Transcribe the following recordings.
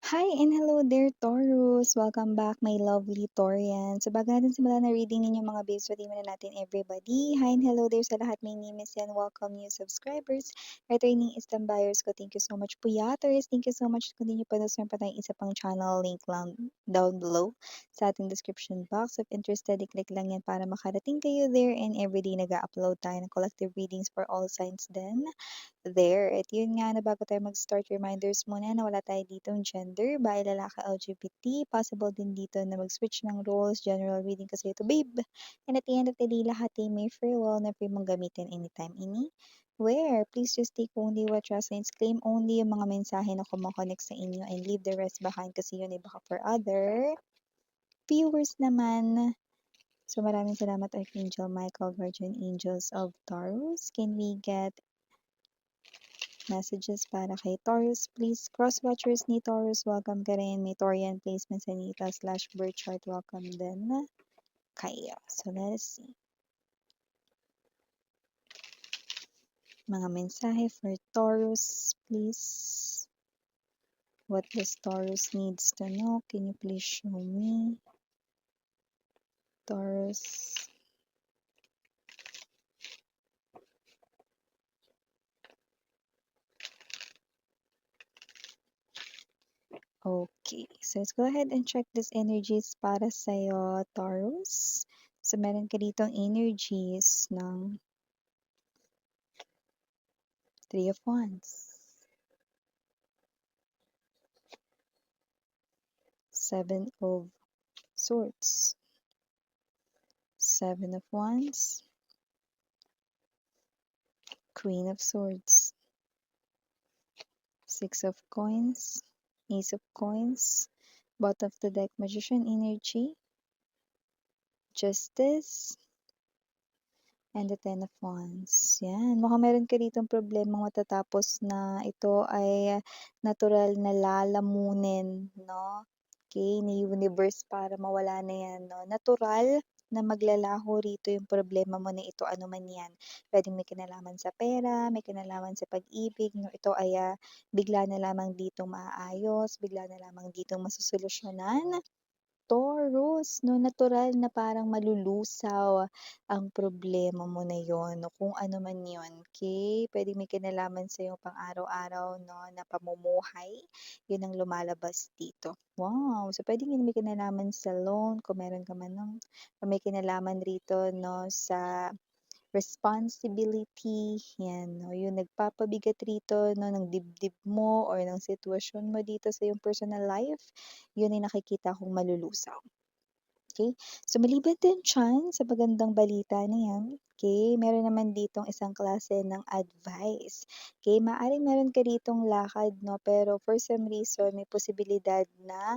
Hi and hello there, Taurus! Welcome back, my lovely Taurian. So bago natin simulan na reading ninyo mga babes, sabihin muna natin everybody. Hi and hello there sa lahat. My name is Yan. Welcome new subscribers. Returning Islam buyers ko. Thank you so much po, Taurus. Thank you so much. Continue pa pa tayong isa pang channel. Link lang down below sa ating description box. If interested, i-click lang yan para makarating kayo there. And everyday nag-upload tayo ng collective readings for all signs then there. At yun nga na bago tayo mag-start, reminders muna na wala tayo ditong gender, bahay, lalaki, LGBT. Possible din dito na mag-switch ng roles, general reading kasi ito, babe. And at the end of the day, lahat ay may free will na free mong gamitin anytime, anywhere. Please just take only what resonates. Claim only yung mga mensahe na kumokonect sa inyo and leave the rest behind kasi yun ay baka for other viewers naman. So maraming salamat Archangel Michael, Guardian Angels of Taurus. Can we get messages para kay Taurus, please? Cross-watchers ni Taurus, welcome ka rin. May Taurian placement sa Nita/birth chart, welcome din kayo. So, let's see. Mga mensahe for Taurus, please. What does Taurus needs to know? Can you please show me? Taurus. Okay, so let's go ahead and check this energies para sa'yo, Taurus. So, meron ka ditong energies ng Three of Wands, Seven of Swords, Seven of Wands, Queen of Swords, Six of Coins, Ace of Coins, bottom of the deck, Magician energy, Justice, and the Ten of Wands. Yan. Mukhang meron ka ditong problema matatapos na ito ay natural na lalamunin, no? Okay, ni universe para mawala na yan, no? Natural na maglalaho rito yung problema mo na ito, ano man yan. Pwedeng may kinalaman sa pera, may kinalaman sa pag-ibig, no? Ito ay bigla na lamang ditong maaayos, bigla na lamang ditong masosolusyonan. Taurus, no, natural na parang malulusaw ang problema mo na yon, no, kung ano man yon, okay? Pwede may kinalaman sa iyong pang-araw-araw, no, na pamumuhay, yun ang lumalabas dito. Wow! So, pwedeng yun may kinalaman sa loan, kung meron ka man ng, o may kinalaman rito, no, sa responsibility, yan, no, yung nagpapabigat rito, no, ng dibdib mo or ng sitwasyon mo dito sa iyong personal life, yun ay nakikita kong malulusaw. Okay? So, maliban din dyan sa magandang balita na yan, okay, meron naman ditong isang klase ng advice. Okay, maaaring meron ka ditong lakad, no, pero for some reason, may posibilidad na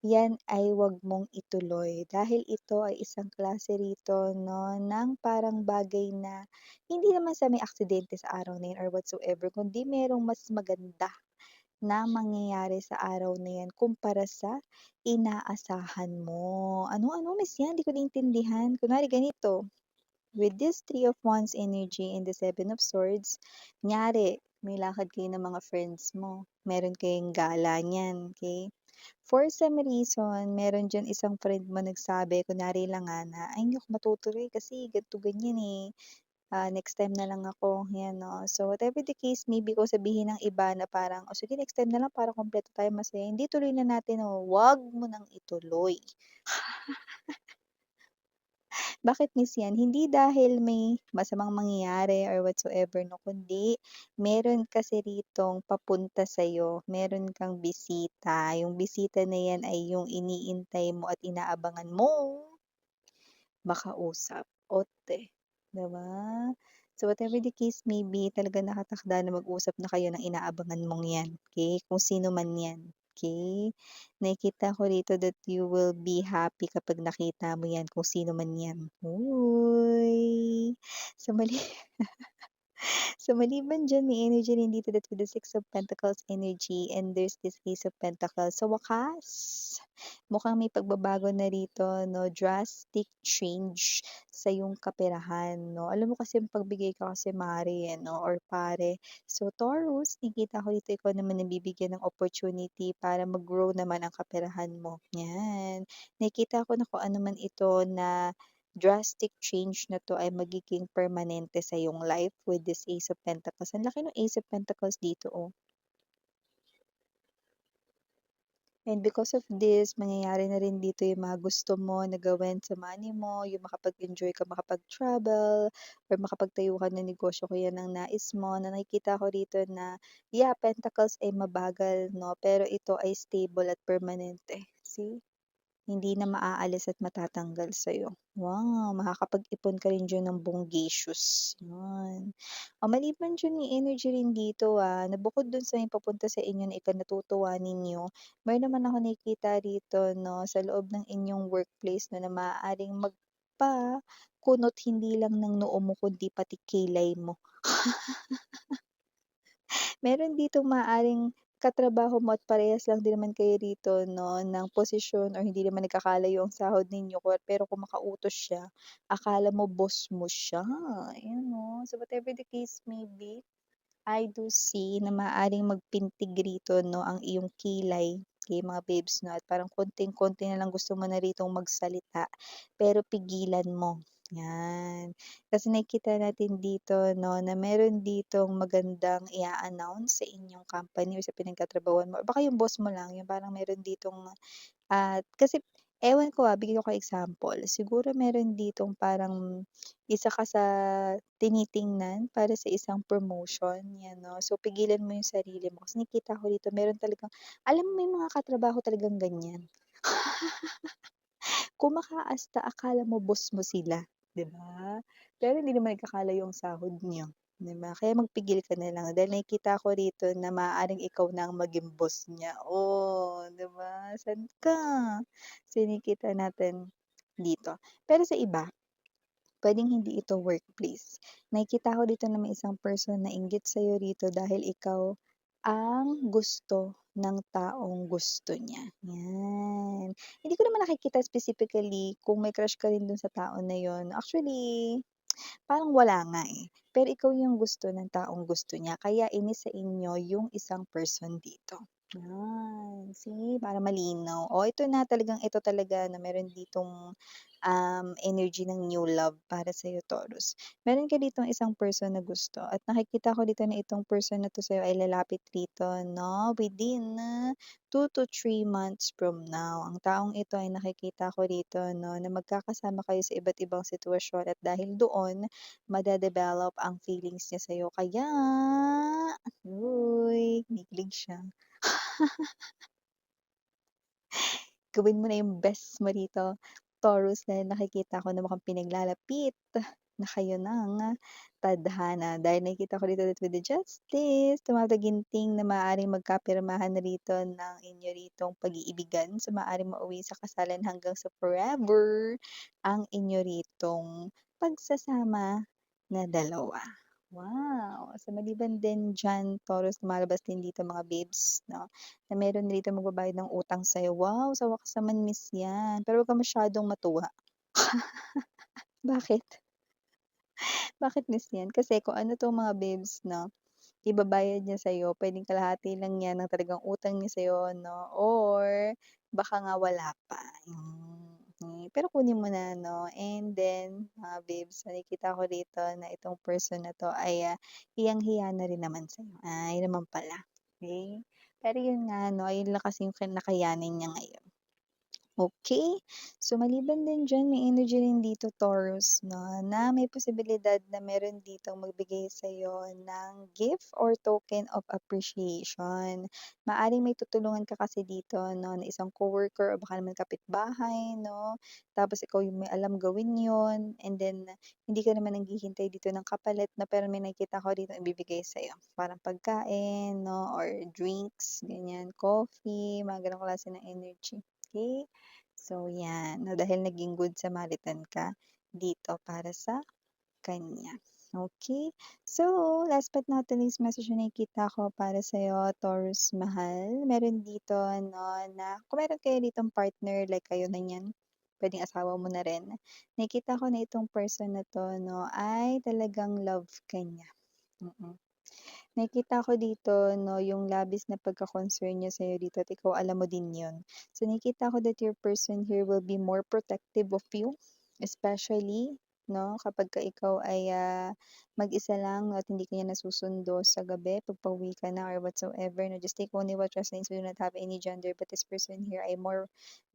yan ay wag mong ituloy. Dahil ito ay isang klase rito, no, ng parang bagay na hindi naman sa may aksidente sa araw na yun or whatsoever, kundi merong mas maganda na mangyayari sa araw na yan kumpara sa inaasahan mo. Ano-ano, Miss Yan? Di ko naintindihan. Kunwari ganito, with this Three of Wands energy and the Seven of Swords, nyari, may lakad kayo ng mga friends mo. Meron kayong gala niyan, okay? For some reason, meron dyan isang friend mo nagsabi, kunwari lang na, ay, hindi ako matutuloy kasi ganito ganyan eh. Next time na lang ako, yan 'no. So, whatever the case maybe kung sabihin ng iba na parang, "O sige next time na lang para kumpleto tayo masaya." Hindi, tuloy na natin, oh, wag mo nang ituloy. Bakit Miss yan? Hindi dahil may masamang mangyayari or whatsoever 'no, kundi meron kasi ritong papunta sa'yo, meron kang bisita. Yung bisita na yan ay yung iniintay mo at inaabangan mong makausap, ote, 'di ba? So, whatever the case may be, talagang nakatakda na mag-usap na kayo ng inaabangan mong 'yan, okay? Kung sino man 'yan, okay? Nakikita ko rito that you will be happy kapag nakita mo 'yan, kung sino man 'yan. Uy! So, mali So, maliban diyan may energy rin dito that with the Six of Pentacles energy and there's this Ace of Pentacles. Sa wakas, mukhang may pagbabago na rito 'no, drastic change sa iyong kaperahan 'no. Alam mo kasi pagbigay ka kasi mare, eh, 'no or pare. So, Taurus, nakikita ko dito ikaw naman nabibigyan ng opportunity para mag-grow naman ang kaperahan mo, 'yan. Nakikita ko na kung ano man ito na drastic change na 'to ay magiging permanente sa iyong life with this Ace of Pentacles. Ang laki ng Ace of Pentacles dito, oh. And because of this, mangyayari na rin dito yung mga gusto mo na gawin sa money mo, yung makapag-enjoy ka, makapag-travel, or makapagtayo ka ng negosyo kaya ng nais mo, na nakikita ko rito na, yeah, Pentacles ay mabagal, no? Pero ito ay stable at permanente. See? Hindi na maaalis at matatanggal sa'yo. Wow, makakapag-ipon ka rin diyan ng bonggacious, 'yan. Maliban diyan may energy rin dito, na bukod dun sa yung papunta sa inyo na ikinatutuwa ninyo, meron naman ako nakikita rito 'no, sa loob ng inyong workplace 'no, na maaaring magpakunot hindi lang ng noo mo kundi pati kilay mo. Meron ditong maaaring katrabaho mo at parehas lang din naman kayo rito 'no, ng posisyon or hindi naman nagkakalayo ang sahod ninyo pero kung makautos siya, akala mo boss mo siya, ayan 'no. So whatever the case may be, I do see na maaaring magpintig rito 'no, ang iyong kilay, okey mga babes 'no, at parang konting-konti na lang gusto mo na ritong magsalita, pero pigilan mo, 'yan. Kasi nakikita natin dito 'no, na meron ditong magandang i announce sa inyong company or sa pinagtatrabahuhan mo or baka yung boss mo lang, yung parang meron ditong kasi ewan ko, bigyan ko example. Siguro meron ditong parang isa ka sa tinitingnan para sa isang promotion, 'yan 'no. So, pigilan mo yung sarili mo kasi nakikita ko dito meron talagang alam mo may mga katrabaho talagang ganyan. Kumakaasta akala mo boss mo sila, 'di ba? Pero hindi naman nagkakalayo ang sahod niyo, 'di ba? Kaya magpigil ka na lang dahil nakikita ko rito na maaaring ikaw na ang maging boss niya. Oh, 'di ba? San ka? So, nakikita natin dito. Pero sa iba, puwedeng hindi ito workplace. Nakikita ko dito na may isang person na inggit sa'yo rito dahil ikaw ang gusto ng taong gusto niya, 'yan. Hindi ko naman nakikita specifically kung may crush ka rin dun sa tao na yun. Actually, parang wala nga, eh. Pero ikaw yung gusto ng taong gusto niya kaya inis sa inyo yung isang person dito. Yan, see, para malinaw. Ito talaga na meron ditong, energy ng new love para sa'yo, Taurus. Meron ka ditong isang person na gusto at nakikita ko dito na itong person na 'to sa'yo ay lalapit rito 'no, within 2 to 3 months from now. Ang taong ito ay nakikita ko rito 'no, na magkakasama kayo sa iba't ibang sitwasyon at dahil doon made-develop ang feelings niya sa'yo kaya uy, kinikilig siya. Gawin mo na yung best mo rito, Taurus, dahil nakikita ko na mukhang pinaglalapit na kayo ng tadhana. Dahil nakikita ko dito that with the Justice, tumataginting na maaaring magkapirmahan na rito ng inyo ritong pag-iibigan. So, maaaring mauwi sa kasalan hanggang sa forever ang inyo ritong pagsasama na dalawa. Wow! So, maliban din diyan, Taurus, lumalabas din dito mga babes, 'no? Na meron dito magbabayad ng utang sa'yo. Wow, sa wakas naman miss 'yan, pero 'wag ka masyadong matuwa. Bakit? Bakit miss 'yan? Kasi kung ano 'tong mga babes 'no, ibabayad niya sa'yo, puwedeng kalahati lang 'yan ng talagang utang niya sa'yo 'no, or baka nga wala pa, pero kunin mo na 'no. And then, mga babes, nakikita ko dito na itong person na 'to ay, hiyang-hiya na rin naman sa'yo. Yun naman pala, okey. Pero yun nga 'no, ayun lang kasi yung nakayanin niya ngayon. Okay. So, maliban din diyan may energy rin dito Taurus 'no, na may posibilidad na meron ditong magbigay sa'yo ng gift or token of appreciation. Maaaring may tutulungan ka kasi dito 'no, na isang coworker o baka naman kapitbahay 'no, tapos ikaw yung may alam gawin yun and then hindi ka naman naghihintay dito ng kapalit na pero may nakikita ko dito ibibigay sa'yo. Parang pagkain 'no or drinks, ganyan, coffee, mga gano'ng klase ng energy, okey? So 'yan, 'no, dahil naging good Samaritan ka dito para sa kanya. Okay. So, last but not the least message na nakikita ko para sa'yo, Taurus mahal, meron dito ano na kung meron kayo ditong partner like kayo na niyan, puwedeng asawa mo na rin. Nakikita ko na itong person na 'to 'no ay talagang love ka niya, mm. Nakikita ko dito 'no, yung labis na pagka-concern niya sa'yo dito at ikaw alam mo din yun. So nakikita ko that your person here will be more protective of you, especially 'no, kapagka ikaw ay, mag-isa lang at hindi ka niya nasusundo sa gabi 'pag pauwi ka na or whatsoever 'no. Just take only what resonates, do not have any gender, but this person here ay more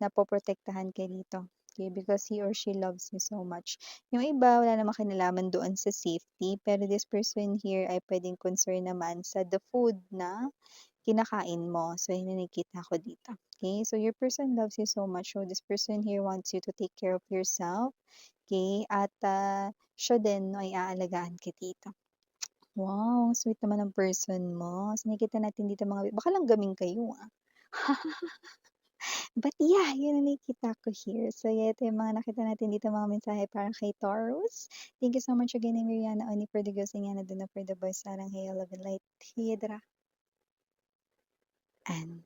napoprotektahan ka dito, okay, because he or she loves you so much. Yung iba wala namang kinalaman doon sa safety, pero this person here ay puwedeng concern naman sa the food na kinakain mo. So, yun yung nakikita ko dito, okay. So, your person loves you so much. So, this person here wants you to take care of yourself, okay, at, siya din 'no ay aalagaan ka dito. Wow, sweet naman ng person mo. So, nakikita natin dito mga baka langgaming kayo, But yeah, yun ang nakikita ko here. So yeah, ito yung mga nakita natin dito mga mensahe para kay Taurus. Thank you so much again, Miriana, only for the girls and Yana, do not for the boys. Sarang hey, love and light. Hidra. And